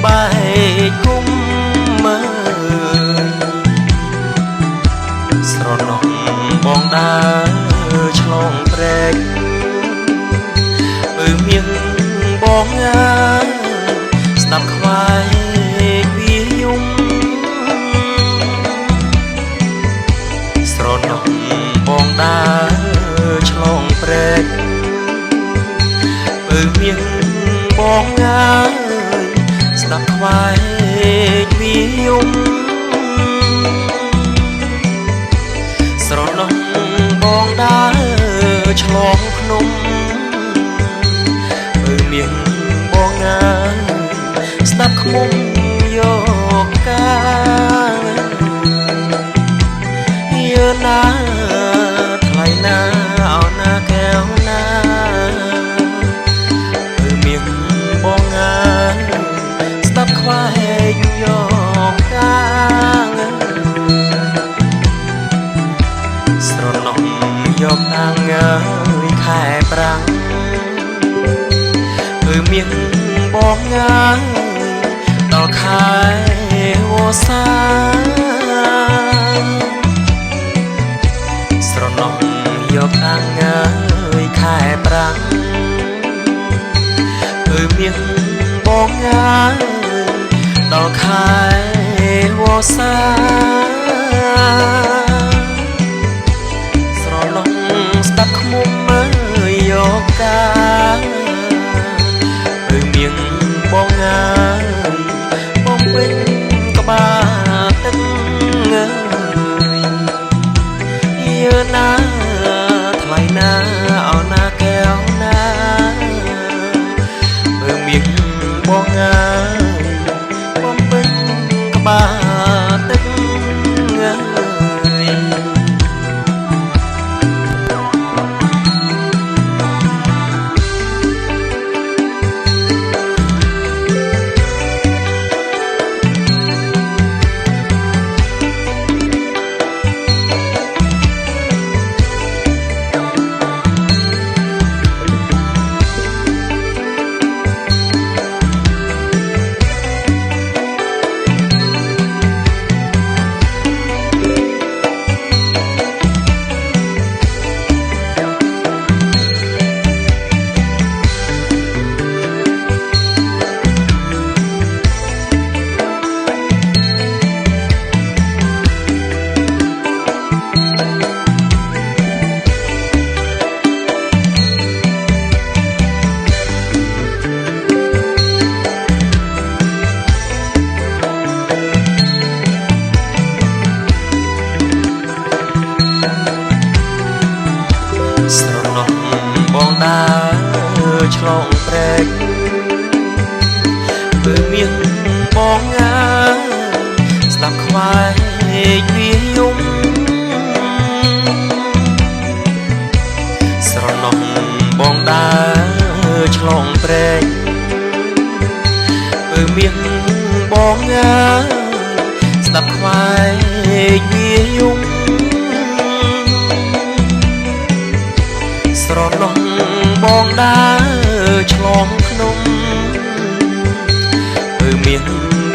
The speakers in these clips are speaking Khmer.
បាយគុំមើលស្រណោះបងដើរឆ្លងព្រែកមានបងស្ដាប់ខ្វាយវាយំស្រណោះបងដើរឆ្លងព្រែកមានបងស្ដាប់ខ្វាយវាយំស្រណោះបងដើរឆ្លងភ្នំមានបងស្ដាប់ខ្មុំយកកាយើណាថ្លៃណាអោណាកែវណាមានបងស្ដាប់ខ្វាយយកកាស្រណោះយកតាំងខែប្រាំងមានបងដល់ខែវស្សាស្រណោះយកតាំងខែប្រាំងមានបងដល់ខែវស្សាស្រណោះស្ដាប់ខ្មុំយកកាមានបងបងពេញក្បាលទឹកយើណាថ្លៃណាអោណាកែវណាមានបងបងពេញក្បាលទឹកឆ្លងព្រែកមានបងស្ដាប់ខ្វាយវាយំស្រណោះបងដើរឆ្លងព្រែកមានបងស្ដាប់ខ្វាយវាយំស្រណោះបងដើរឆ្លងភ្នំមាន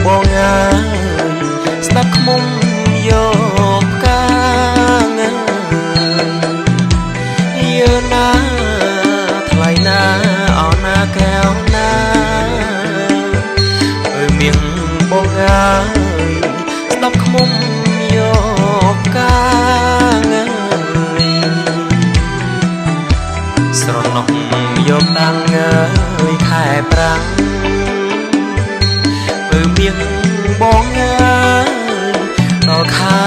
បងស្ដាប់ខ្មុំយកកាយើណាថ្លៃណាអោណាកែវណាមានបងស្ដាប់ខ្មុំយកកាស្រណោះយកតាំងខែប្រាំងមានបងដល់ខែ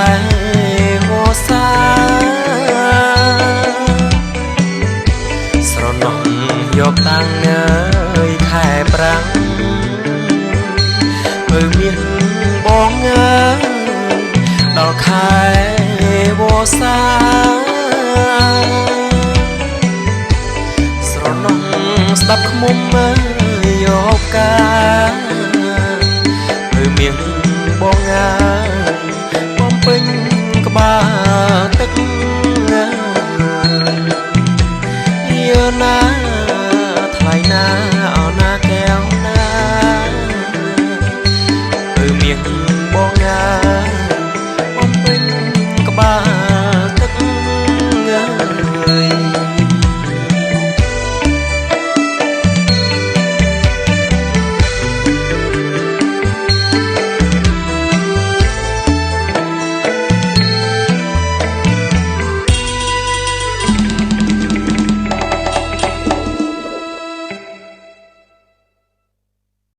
វស្សាស្រណោះយកតាំងខែប្រាំងមានបងដល់ខែវស្សាស្ដាប់ខ្មុំយកកាមានបង